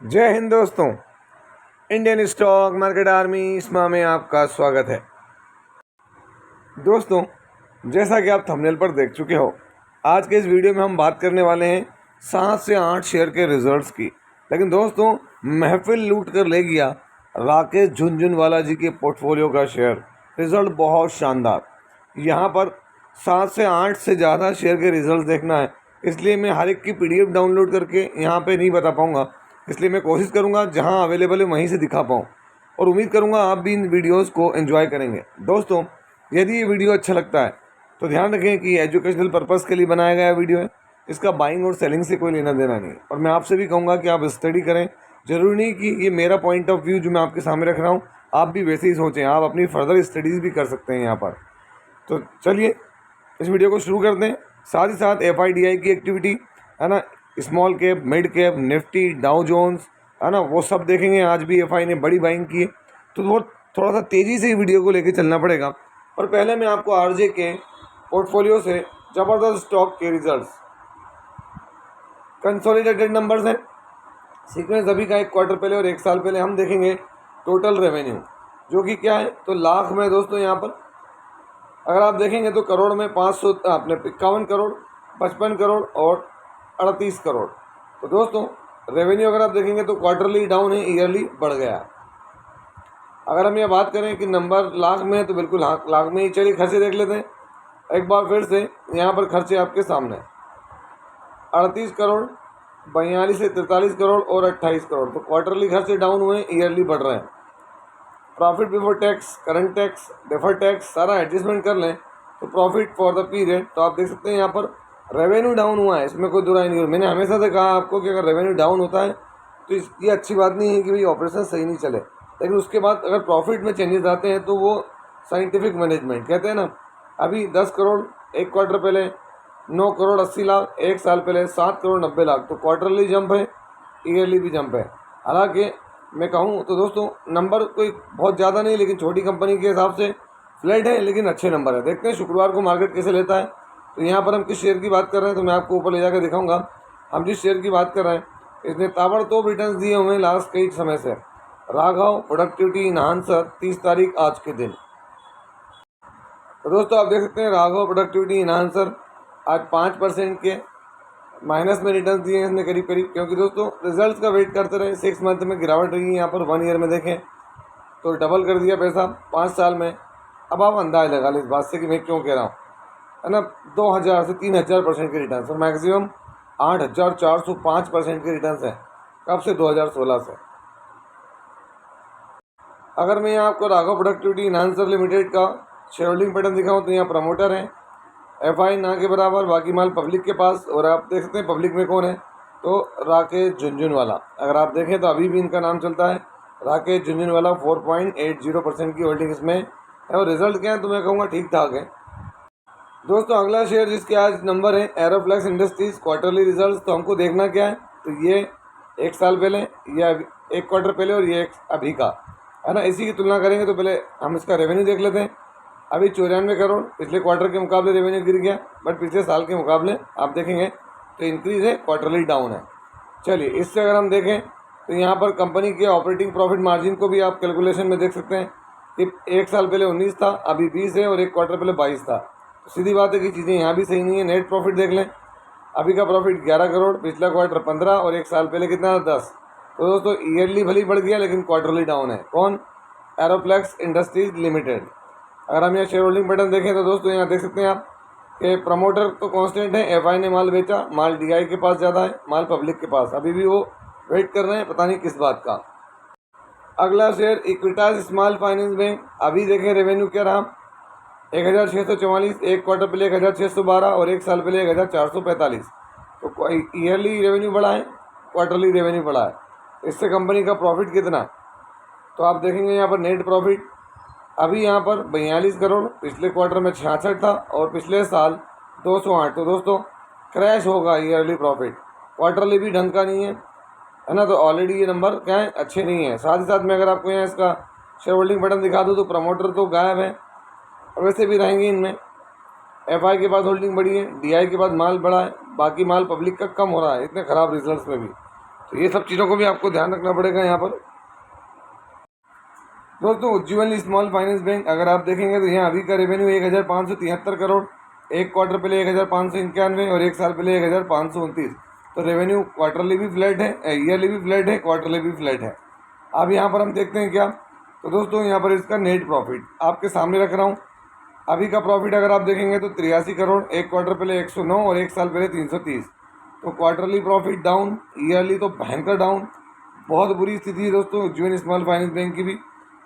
जय हिंद दोस्तों। Indian stock market army इसमा में आपका स्वागत है। दोस्तों, जैसा कि आप थंबनेल पर देख चुके हो, आज के इस वीडियो में हम बात करने वाले हैं 7 से 8 शेयर के रिजल्ट्स की। लेकिन दोस्तों, महफिल लूट कर ले गया राकेश झुनझुनवाला जी के पोर्टफोलियो का शेयर। रिजल्ट बहुत शानदार। यहाँ पर 7 से 8 से ज़्यादा शेयर के रिजल्ट देखना है, इसलिए मैं हर एक की PDF डाउनलोड करके यहाँ पे नहीं बता पाऊँगा। इसलिए मैं कोशिश करूँगा जहाँ अवेलेबल है वहीं से दिखा पाऊँ, और उम्मीद करूँगा आप भी इन वीडियोस को एंजॉय करेंगे। दोस्तों, यदि ये वीडियो अच्छा लगता है तो ध्यान रखें कि एजुकेशनल पर्पज़ के लिए बनाया गया वीडियो है, इसका बाइंग और सेलिंग से कोई लेना देना नहीं। और मैं आपसे भी कहूँगा कि आप स्टडी करें। ज़रूरी नहीं कि ये मेरा पॉइंट ऑफ व्यू जो मैं आपके सामने रख रहा हूँ आप भी वैसे ही सोचें, आप अपनी फर्दर स्टडीज़ भी कर सकते हैं यहाँ पर। तो चलिए इस वीडियो को शुरू करते हैं। साथ ही साथ FIDI की एक्टिविटी है ना, small cap, mid cap, Nifty, Dow Jones है ना, वो सब देखेंगे। आज भी FI ने बड़ी बाइंग की है, तो वो थोड़ा सा तेज़ी से वीडियो को लेके चलना पड़ेगा। और पहले मैं आपको RJ के पोर्टफोलियो से ज़बरदस्त स्टॉक के रिजल्ट्स, कंसोलिडेटेड नंबर्स हैं, सीक्वेंस अभी का 1 क्वार्टर पहले और 1 साल पहले हम देखेंगे। टोटल रेवेन्यू जो कि क्या है, तो लाख में दोस्तों यहाँ पर अगर आप देखेंगे तो करोड़ में 500 अपने 51 करोड़, 55 करोड़ और 38 करोड़। तो दोस्तों, रेवेन्यू अगर आप देखेंगे तो क्वार्टरली डाउन है, ईयरली बढ़ गया है। अगर हम ये बात करें कि नंबर लाख में है तो बिल्कुल लाख में ही। चलिए खर्चे देख लेते हैं एक बार फिर से। यहाँ पर खर्चे आपके सामने 38 करोड़, 42 से 43 करोड़ और 28 करोड़। तो क्वार्टरली खर्चे डाउन हुए, ईयरली बढ़ रहे हैं। Profit before tax, current tax, deferred tax सारा एडजस्टमेंट कर लें तो प्रॉफिट फॉर द पीरियड, तो आप देख सकते हैं यहाँ पर रेवेन्यू डाउन हुआ है, इसमें कोई दुराई नहीं। मैंने हमेशा से कहा आपको कि अगर रेवेन्यू डाउन होता है तो ये अच्छी बात नहीं है कि भाई ऑपरेशन सही नहीं चले। लेकिन उसके बाद अगर प्रॉफिट में चेंजेस आते हैं तो वो साइंटिफिक मैनेजमेंट कहते हैं ना। अभी 10 करोड़ 1 क्वार्टर पहले, 9 करोड़ 80 लाख 1 साल पहले, 7 करोड़ 90 लाख। तो क्वार्टरली जंप है, ईयरली भी जंप है। हालांकि मैं कहूँ तो दोस्तों, नंबर कोई बहुत ज़्यादा नहीं, लेकिन छोटी कंपनी के हिसाब से फ्लैट है, लेकिन अच्छे नंबर है। देखते हैं शुक्रवार को मार्केट कैसे लेता है। तो यहाँ पर हम किस शेयर की बात कर रहे हैं तो मैं आपको ऊपर ले जाकर दिखाऊंगा। हम जिस शेयर की बात कर रहे हैं इसने ताबड़तोड़ रिटर्न्स दिए हुए हैं लास्ट कई समय से। राघव प्रोडक्टिविटी इन्हांसर 30 तारीख आज के दिन। तो दोस्तों, आप देख सकते हैं राघव प्रोडक्टिविटी इन्हांसर आज 5% के माइनस में रिटर्न दिए हैं इसने करीब करीब। क्योंकि दोस्तों रिजल्ट्स का वेट करते रहे। 6 मंथ में गिरावट रही है, यहाँ पर 1 ईयर में देखें तो डबल कर दिया पैसा 5 साल में। अब आप अंदाज लगा लें इस बात से कि मैं क्यों कह रहा हूँ, है ना। 2000 से 3000% के रिटर्न और मैक्सिमम 8405% के रिटर्न है। कब से? 2016 से। अगर मैं यहाँ आपको राघव प्रोडक्टिविटी इन्हांसर लिमिटेड का शेयर होल्डिंग पैटर्न दिखाऊँ तो यहाँ प्रमोटर है, FI ना के बराबर, बाकी माल पब्लिक के पास। और आप देख सकते हैं पब्लिक में कौन है, तो राकेश झुनझुनवाला। अगर आप देखें तो अभी भी इनका नाम चलता है राकेश झुनझुनवाला। 4.80% की होल्डिंग इसमें है। और रिजल्ट क्या है तो मैं कहूँगा ठीक ठाक है। दोस्तों, अगला शेयर जिसके आज नंबर है एरोफ्लेक्स इंडस्ट्रीज। क्वार्टरली रिजल्ट तो हमको देखना क्या है, तो ये 1 साल पहले, ये 1 क्वार्टर पहले और ये अभी का, है ना। इसी की तुलना करेंगे तो पहले हम इसका रेवेन्यू देख लेते हैं। अभी 94 करोड़, पिछले क्वार्टर के मुकाबले रेवेन्यू गिर गया, बट पिछले साल के मुकाबले आप देखेंगे तो इंक्रीज़ है, क्वार्टरली डाउन है। चलिए इससे अगर हम देखें तो यहाँ पर कंपनी के ऑपरेटिंग प्रॉफिट मार्जिन को भी आप कैलकुलेशन में देख सकते हैं कि 1 साल पहले 19 था, अभी 20 है, और 1 क्वार्टर पहले 22 था। तो सीधी बात है कि चीज़ें यहाँ भी सही नहीं है। नेट प्रॉफिट देख लें, अभी का प्रॉफिट 11 करोड़, पिछला क्वार्टर 15 और 1 साल पहले कितना था? 10। तो दोस्तों ईयरली भली बढ़ गया लेकिन क्वार्टरली डाउन है। कौन? एरोफ्लेक्स इंडस्ट्रीज लिमिटेड। अगर हम यहाँ शेयर होल्डिंग पैटर्न देखें तो दोस्तों यहाँ देख सकते हैं आप कि प्रमोटर तो कांस्टेंट है, FI ने माल बेचा, माल DI के पास ज़्यादा है, माल पब्लिक के पास। अभी भी वो वेट कर रहे हैं, पता नहीं किस बात का। अगला share Equitas small finance bank. अभी देखें रेवेन्यू क्या रहा, 1644, 1 क्वार्टर पहले 1612 और 1 साल पहले 1445। तो ईयरली रेवेन्यू बढ़ा है, क्वार्टरली रेवेन्यू बढ़ा है। इससे कंपनी का प्रॉफिट कितना, तो आप देखेंगे यहाँ पर नेट प्रॉफिट अभी यहाँ पर 42 करोड़, पिछले क्वार्टर में 66 था और पिछले साल 208। तो दोस्तों क्रैश होगा ईयरली प्रॉफिट, क्वार्टरली भी ढंग का नहीं है ना। तो ऑलरेडी ये नंबर क्या है, अच्छे नहीं है। साथ ही साथ मैं अगर आपको यहाँ इसका शेयर होल्डिंग पैटर्न दिखा दूँ तो प्रमोटर तो गायब है, और वैसे भी रहेंगे इनमें। FI के पास होल्डिंग बढ़ी है, DI के पास माल बढ़ा है, बाकी माल पब्लिक का कम हो रहा है, इतने ख़राब रिजल्ट्स में भी। तो ये सब चीज़ों को भी आपको ध्यान रखना पड़ेगा यहाँ पर। दोस्तों उज्जीवन स्मॉल फाइनेंस बैंक अगर आप देखेंगे तो यहाँ अभी का रेवेन्यू 1573 करोड़, एक क्वार्टर पहले 1591 और एक साल पहले 1529। तो रेवेन्यू क्वार्टरली भी फ्लैट है, ईयरली भी फ्लैट है, क्वार्टरली भी फ्लैट है। अब यहाँ पर हम देखते हैं क्या, तो दोस्तों यहाँ पर इसका नेट प्रॉफिट आपके सामने रख रहा हूँ। अभी का प्रॉफिट अगर आप देखेंगे तो 83 करोड़, एक क्वार्टर पहले 109 और एक साल पहले 330। तो क्वार्टरली प्रॉफिट डाउन, ईयरली तो भयंकर डाउन, बहुत बुरी स्थिति है दोस्तों उज्जीवन स्मॉल फाइनेंस बैंक की भी।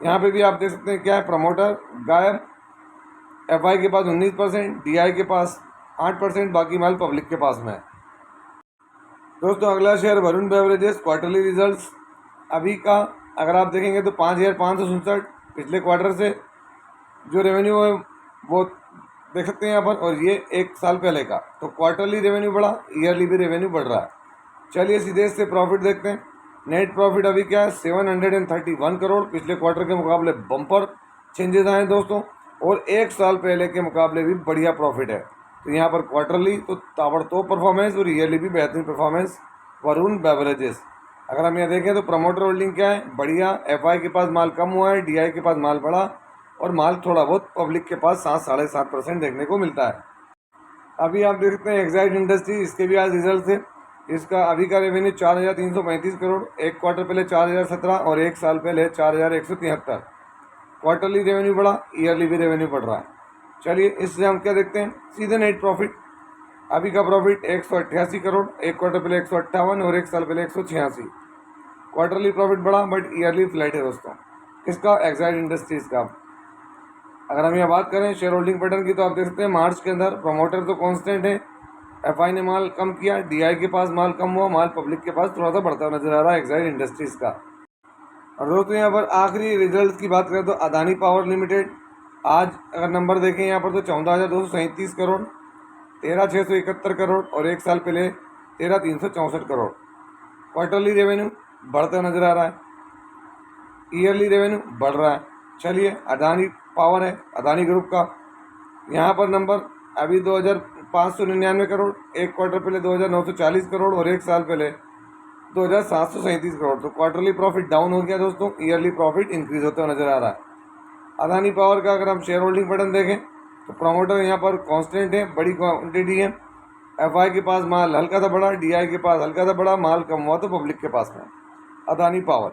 यहाँ पे भी आप देख सकते हैं क्या है, प्रमोटर गायब, एफआई के पास 19%, डीआई के पास 8%, बाकी माल पब्लिक के पास में है। दोस्तों अगला share Varun beverages, quarterly results अभी का अगर आप देखेंगे तो 5567 पिछले क्वार्टर से जो रेवेन्यू है वो देख सकते हैं यहाँ पर, और ये एक साल पहले का। तो क्वार्टरली रेवेन्यू बढ़ा, ईयरली भी रेवेन्यू बढ़ रहा है। चलिए सीधे से प्रॉफिट देखते हैं। नेट प्रॉफिट अभी क्या है, 731 करोड़, पिछले क्वार्टर के मुकाबले बम्पर चेंजेस आए दोस्तों, और एक साल पहले के मुकाबले भी बढ़िया प्रॉफिट है। तो यहाँ पर क्वार्टरली तो ताबड़तोड़ परफॉर्मेंस और ईयरली भी बेहतरीन परफॉर्मेंस वरुण बेवरेजेस। अगर हम यहाँ देखें तो प्रमोटर होल्डिंग क्या है, बढ़िया, एफआई के पास माल कम हुआ है, डीआई के पास माल बढ़ा, और माल थोड़ा बहुत पब्लिक के पास 7-7.5% देखने को मिलता है। अभी आप देख सकते हैं एक्साइड इंडस्ट्री, इसके भी आज रिजल्ट थे। इसका अभी का रेवेन्यू 4335 करोड़, एक क्वार्टर पहले 4017 और एक साल पहले 4173। क्वार्टरली रेवेन्यू बढ़ा, ईयरली भी रेवेन्यू बढ़ रहा है। चलिए इससे हम क्या देखते हैं, सीधे नेट प्रॉफिट। अभी का प्रॉफिट 188 करोड़, एक क्वार्टर पहले 158 और एक साल पहले 186। क्वार्टरली प्रॉफिट बढ़ा बट ईयरली फ्लैट है दोस्तों इसका, एक्साइड इंडस्ट्रीज़ का। अगर हम यहाँ बात करें शेयर होल्डिंग पैटर्न की तो आप देख सकते हैं मार्च के अंदर प्रमोटर तो कांस्टेंट है, एफआई ने माल कम किया, डीआई के पास माल कम हुआ, माल पब्लिक के पास थोड़ा सा बढ़ता हुआ नजर आ रहा है एक्साइड इंडस्ट्रीज़ का। और दोस्तों यहाँ पर आखिरी रिजल्ट की बात करें तो अदानी पावर लिमिटेड आज अगर नंबर देखें यहाँ पर तो 14,237 करोड़, 13,671 करोड़ और एक साल पहले 13,364 करोड़। क्वार्टरली रेवेन्यू बढ़ता नजर आ रहा है, ईयरली रेवेन्यू बढ़ रहा है। चलिए अदानी पावर है अदानी ग्रुप का, यहाँ पर नंबर अभी 2,599 करोड़, एक क्वार्टर पहले 2,940 करोड़ और एक साल पहले 2,737 करोड़। तो क्वार्टरली प्रॉफिट डाउन हो गया दोस्तों, ईयरली प्रॉफिट इंक्रीज होता हुआ नजर आ रहा है। अदानी पावर का अगर हम शेयर होल्डिंग पैटर्न देखें तो प्रमोटर यहाँ पर कांस्टेंट है, बड़ी क्वांटिटी है, एफआई के पास माल हल्का सा बड़ा, डीआई के पास हल्का सा बड़ा, माल कम हुआ तो पब्लिक के पास में अदानी पावर।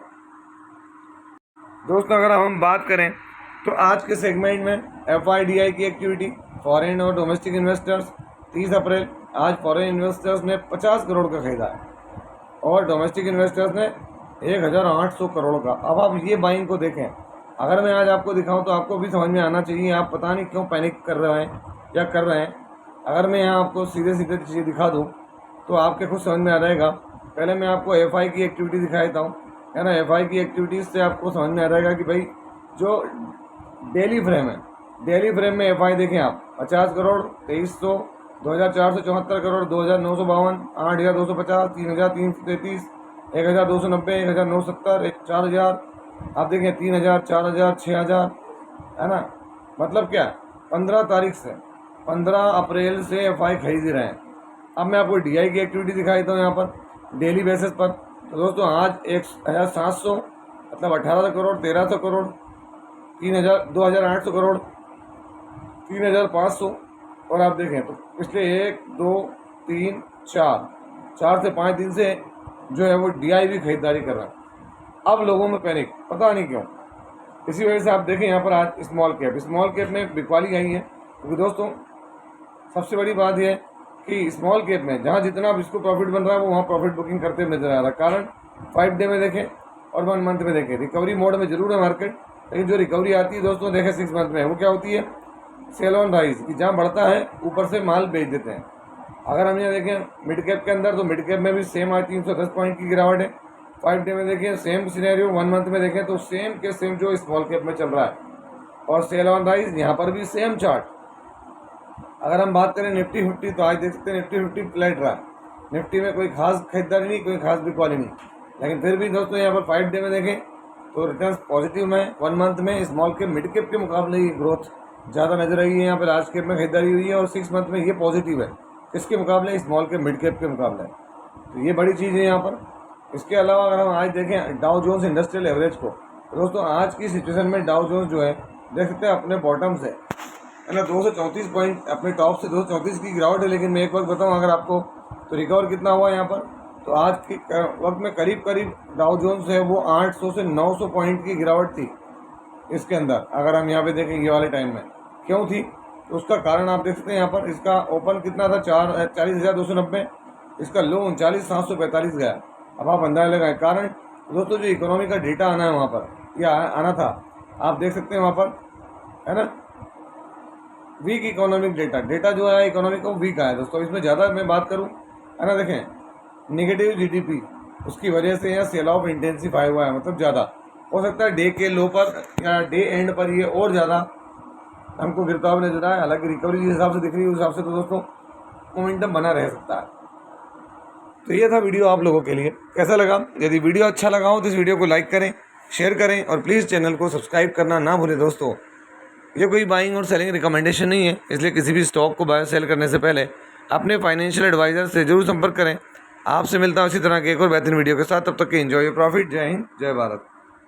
दोस्तों अगर हम बात करें तो आज के सेगमेंट में एफआईडीआई की एक्टिविटी, फॉरेन और डोमेस्टिक इन्वेस्टर्स 30 अप्रैल, आज फॉरेन इन्वेस्टर्स ने 50 करोड़ का खरीदा है और डोमेस्टिक इन्वेस्टर्स ने 1,800 करोड़ का। अब आप ये बाइंग को देखें, अगर मैं आज आपको दिखाऊं तो आपको भी समझ में आना चाहिए, आप पता नहीं क्यों पैनिक कर रहे हैं या कर रहे हैं। अगर मैं यहाँ आपको सीधे सीधे चीज़ें दिखा दूँ तो आपके खुद समझ में आ जाएगा। पहले मैं आपको एफआई की एक्टिविटी दिखा देता हूँ, है ना। एफआई की एक्टिविटीज़ से आपको समझ में आ जाएगा कि भाई जो डेली फ्रेम है, डेली फ्रेम में एफआई देखें आप 50 करोड़, 2300, 2,474 करोड़, 2,952, 8,250, 3,333, 1,290, 1,970, 4,000, आप देखें 3,000, 4,000, 6,000, है ना। मतलब क्या, 15 तारीख से 15 अप्रैल से एफआई खरीद रहे हैं। अब मैं आपको डीआई की एक्टिविटी दिखाई देता हूँ यहाँ पर डेली बेसिस पर। तो दोस्तों आज 1,700 मतलब 18 करोड़, 1,300 करोड़, 3,000, 2,800 करोड़, 3,500। और आप देखें तो पिछले 1, 2, 3, 4 से 5 दिन से जो है वो डीआई भी खरीदारी कर रहा है। अब लोगों में पैनिक, पता नहीं क्यों। इसी वजह से आप देखें यहाँ पर आज स्मॉल कैप में बिकवाली आई है, क्योंकि दोस्तों सबसे बड़ी बात यह है कि स्मॉल कैप में जहाँ जितना जिसको प्रॉफिट बन रहा है वो वहाँ प्रॉफिट बुकिंग करते हुए नजर आ रहा है। कारण 5 डे में देखें और 1 मंथ में देखें, रिकवरी मोड में जरूर है मार्केट, लेकिन जो रिकवरी आती है दोस्तों देखें 6 मंथ में, वो क्या होती है, सेल ऑन राइज, कि जहाँ बढ़ता है ऊपर से माल बेच देते हैं। अगर हम यहाँ देखें मिड कैप के अंदर तो मिड कैप में भी सेम आज 310 पॉइंट की गिरावट है। 5 डे में देखें सेम सिनेरियो, 1 मंथ में देखें तो सेम के सेम जो स्मॉल कैप में चल रहा है, और सेल ऑन राइज यहाँ पर भी सेम चार्ट। अगर हम बात करें निफ्टी 50 तो आज देख सकते हैं निफ्टी 50 फ्लैट रहा है, निफ्टी में कोई खास खरीदारी नहीं, कोई खास बिकवाली नहीं, लेकिन फिर भी दोस्तों यहाँ पर 5 डे में देखें तो रिटर्न पॉजिटिव में, 1 मंथ में स्मॉल कैप मिड कैप के मुकाबले ये ग्रोथ ज़्यादा नजर आई है। यहाँ पर लार्ज कैप में खरीदारी हुई है और 6 मंथ में ये पॉजिटिव है, किसके मुकाबले, स्मॉल कैप मिड कैप के मुकाबले। तो ये बड़ी चीज़ है यहाँ पर। इसके अलावा अगर हम आज देखें डाउ जोन्स इंडस्ट्रियल एवरेज को, तो दोस्तों आज की सिचुएशन में डाउ जोन्स जो है देख सकते हैं अपने बॉटम से, है ना, 234 पॉइंट अपने टॉप से 234 की गिरावट है। लेकिन मैं एक वक्त बताऊँ अगर आपको, तो रिकवर कितना हुआ यहाँ पर, तो आज के वक्त में करीब करीब डाउ जोन्स है वो 800 से 900 पॉइंट की गिरावट थी इसके अंदर। अगर हम यहाँ पे देखें ये वाले टाइम में क्यों थी, तो उसका कारण आप देख सकते हैं यहाँ पर। इसका ओपन कितना था, 40,290, इसका लो 39,745 गया। अब आप अंदाजा लगाएं कारण। दोस्तों जो इकोनॉमी का डेटा आना है वहाँ पर, या आना था, आप देख सकते हैं वहाँ पर, है ना, वीक इकोनॉमिक डेटा जो है इकोनॉमी को वीक आया दोस्तों। इसमें ज़्यादा मैं बात करूँ, है ना, देखें नेगेटिव जीडीपी उसकी वजह से यहाँ सेल ऑफ इंटेंसीफाई हुआ है, मतलब ज़्यादा हो सकता है डे के लो पर या डे एंड पर ये और ज़्यादा हमको गिरता हुआ नजर आया। हालांकि रिकवरी जिस हिसाब से दिख रही है उस हिसाब से तो दोस्तों मोमेंटम बना रह सकता है। तो ये था वीडियो आप लोगों के लिए, कैसा लगा? यदि वीडियो अच्छा लगा हो तो इस वीडियो को लाइक करें, शेयर करें और प्लीज़ चैनल को सब्सक्राइब करना ना भूलें दोस्तों। ये कोई बाइंग और सेलिंग रिकमेंडेशन नहीं है, इसलिए किसी भी स्टॉक को बाय सेल करने से पहले अपने फाइनेंशियल एडवाइज़र से जरूर संपर्क करें। आपसे मिलता हूँ इसी तरह के एक और बेहतरीन वीडियो के साथ, तब तक के एंजॉय योर प्रॉफिट। जय हिंद, जय भारत।